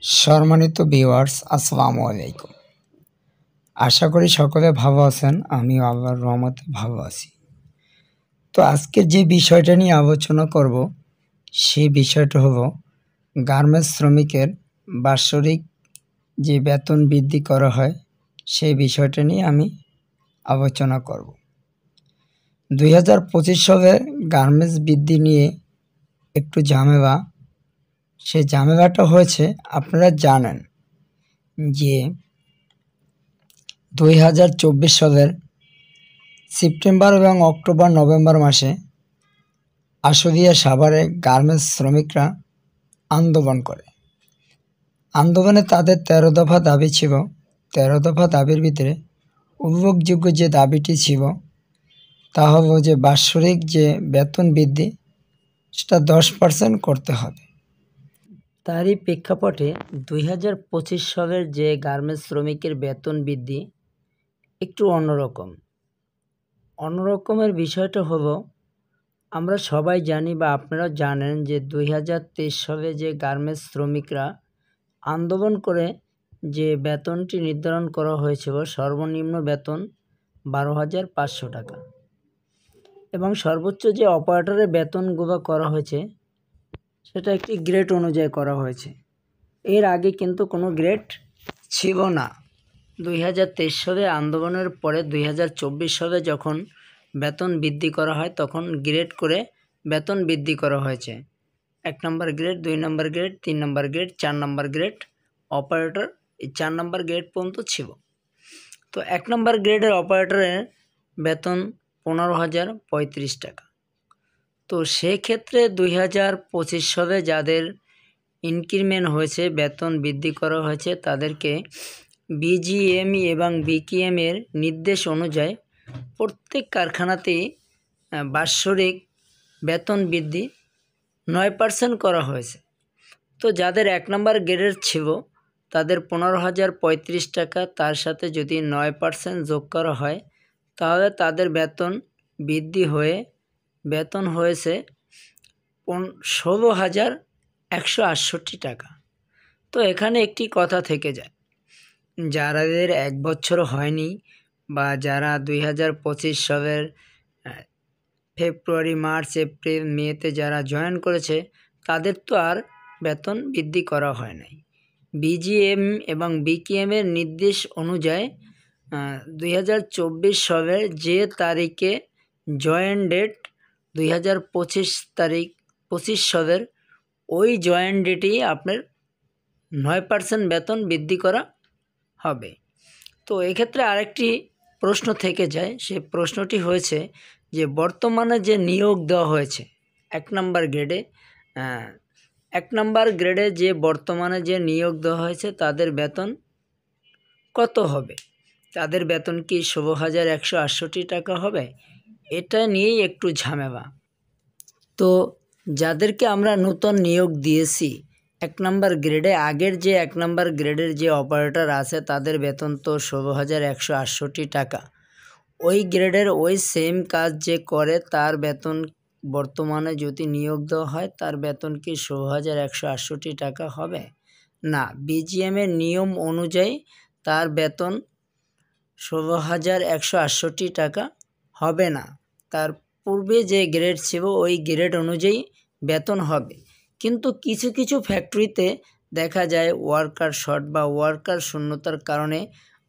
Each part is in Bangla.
সম্মানিত ভিউয়ার্স, আসসালামু আলাইকুম। আশা করি সকলে ভালো আছেন। আমিও আল্লাহর রহমতে ভালো আছি। তো আজকে যে বিষয়টা নিয়ে আলোচনা করব সেই বিষয়টা হলো গার্মেন্টস শ্রমিকের বাৎসরিক যে বেতন বৃদ্ধি করা হয় সেই বিষয়টা নিয়ে আমি আলোচনা করব। 2025 সালে গার্মেন্টস বৃদ্ধি নিয়ে একটু ঝামেলা। সেই ঝামেলাটা হয়েছে, আপনারা জানেন যে 2024 সালের সেপ্টেম্বর এবং অক্টোবর নভেম্বর মাসে আশুলিয়া সাভারে গার্মেন্টস শ্রমিকরা আন্দোলন করে। আন্দোলনে তাদের 13 দফা দাবি ছিল। 13 দফা দাবির ভিতরে উল্লেখযোগ্য যে দাবিটি ছিল তা হলো যে বাৎসরিক যে বেতন বৃদ্ধি সেটা 10% করতে হবে। তারই প্রেক্ষাপটে 2025 সালের যে গার্মেন্টস শ্রমিকের বেতন বৃদ্ধি একটু অন্যরকমের বিষয়টা হলো, আমরা সবাই জানি বা আপনারা জানেন যে 2023 সালে যে গার্মেন্টস শ্রমিকরা আন্দোলন করে যে বেতনটি নির্ধারণ করা হয়েছিল, সর্বনিম্ন বেতন 12,500 টাকা এবং সর্বোচ্চ যে অপারেটরের বেতনগুলো করা হয়েছে সেটা একটি গ্রেড অনুযায়ী করা হয়েছে। এর আগে কিন্তু কোনো গ্রেড ছিল না। 2023 সালে আন্দোলনের পরে 2024 সালে যখন বেতন বৃদ্ধি করা হয় তখন গ্রেড করে বেতন বৃদ্ধি করা হয়েছে। 1 নম্বর গ্রেড, 2 নম্বর গ্রেড, 3 নম্বর গ্রেড, 4 নম্বর গ্রেড অপারেটর, এই 4 নম্বর গ্রেড পর্যন্ত ছিল। তো 1 নম্বর গ্রেডের অপারেটরের বেতন 15,035 টাকা। তো সেক্ষেত্রে 2025 সালে যাদের ইনক্রিমেন্ট হয়েছে, বেতন বৃদ্ধি করা হয়েছে, তাদেরকে বিজিএমই এবং বিকেএম এর নির্দেশ অনুযায়ী প্রত্যেক কারখানাতেই বাৎসরিক বেতন বৃদ্ধি 9% করা হয়েছে। তো যাদের 1 নম্বর গ্রেডের ছিল তাদের 15,035 টাকা, তার সাথে যদি 9% যোগ করা হয় তাহলে তাদের বেতন বৃদ্ধি হয়ে বেতন হয়েছে 16,168 টাকা। তো এখানে একটি কথা থেকে যায়, যাদের 1 বছর হয়নি বা যারা 2025 সালের ফেব্রুয়ারি, মার্চ, এপ্রিল, মেতে যারা জয়েন করেছে তাদের তো আর বেতন বৃদ্ধি করা হয় নাই। বিজিএম এবং বিকেএম এর নির্দেশ অনুযায়ী 2024 সালের যে তারিখে জয়েন ডেট 2025 তারিখ 25 সালের ওই জয়েন ডেটেই আপনার 9% বেতন বৃদ্ধি করা হবে। তো এক্ষেত্রে আরেকটি প্রশ্ন থেকে যায়, সেই প্রশ্নটি হয়েছে যে বর্তমানে যে নিয়োগ দেওয়া হয়েছে 1 নম্বর গ্রেডে, 1 নম্বর গ্রেডে যে বর্তমানে যে নিয়োগ দেওয়া হয়েছে তাদের বেতন কত হবে? তাদের বেতন কি 16,168 টাকা হবে? এটা নিয়েই একটু ঝামেলা। তো যাদেরকে আমরা নতুন নিয়োগ দিয়েছি 1 নম্বর গ্রেডে, আগের যে 1 নম্বর গ্রেডের যে অপারেটর আছে তাদের বেতন তো 16,168 টাকা। ওই গ্রেডের ওই সেম কাজ যে করে তার বেতন বর্তমানে যদি নিয়োগ দেওয়া হয় তার বেতন কি 16,168 টাকা হবে? না, বিজিএমের নিয়ম অনুযায়ী তার বেতন 16,168 টাকা হবে না। তার পূর্বে যে গ্রেড ছিল ওই গ্রেড অনুযায়ী বেতন হবে। কিন্তু কিছু কিছু ফ্যাক্টরিতে দেখা যায় ওয়ার্কার শর্ট বা ওয়ার্কার শূন্যতার কারণে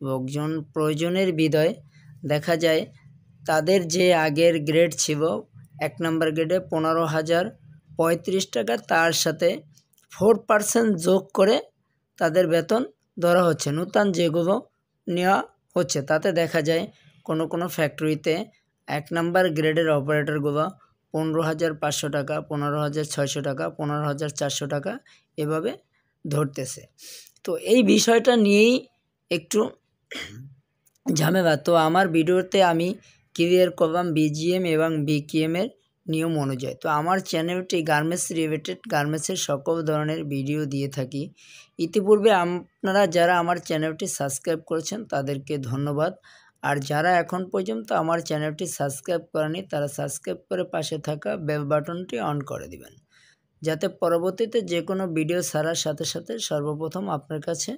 লোকজন প্রয়োজনের বিধায় দেখা যায় তাদের যে আগের গ্রেড ছিল 1 নম্বর গ্রেডে 15,035 টাকা, তার সাথে 4% যোগ করে তাদের বেতন ধরা হচ্ছে, নতুন যেগুলো নেওয়া হচ্ছে। তাতে দেখা যায় কোনো ফ্যাক্টরিতে 1 নম্বর গ্রেডের অপারেটরগুলো 15,500 টাকা, 15,600 টাকা, 15,400 টাকা এভাবে ধরতেছে। তো এই বিষয়টা নিয়েই একটু ঝামেলা। তো আমার ভিডিওতে আমি ক্লিয়ার করলাম বিজিএম এবং বিকেএম এর নিয়ম অনুযায়ী। তো আমার চ্যানেলটি গার্মেন্টস রিলেটেড, গার্মেন্টসের সকল ধরনের ভিডিও দিয়ে থাকি। ইতিপূর্বে আপনারা যারা আমার চ্যানেলটি সাবস্ক্রাইব করেছেন তাদেরকে ধন্যবাদ। আর যারা এখন পর্যন্ত আমার চ্যানেলটি সাবস্ক্রাইব করেনি তারা সাবস্ক্রাইব করে পাশে থাকা বেল বাটনটি অন করে দিবেন। যাতে পরবর্তীতে যে কোনো ভিডিও ছাড়ার সাথে সাথে সর্বপ্রথম আপনার কাছে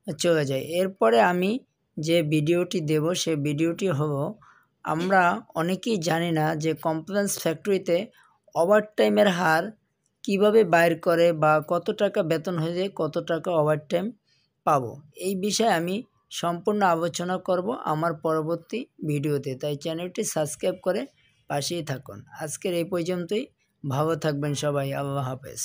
চলে যায়। এরপরে আমি যে ভিডিওটি দেব সে ভিডিওটি হলো, আমরা অনেকেই জানি না যে কমপ্লেন্স ফ্যাক্টরিতে ওভারটাইমের হার কিভাবে বাইর করে বা কত টাকা বেতন হয়ে যায়, কত টাকা ওভারটাইম পাবো। এই বিষয়ে আমি সম্পূর্ণ আলোচনা করব আমার পরবর্তী ভিডিওতে, তাই চ্যানেলটি সাবস্ক্রাইব করে পাশেই থাকুন। আজকের এই পর্যন্তই, ভালো থাকবেন সবাই, আল্লাহ হাফেজ।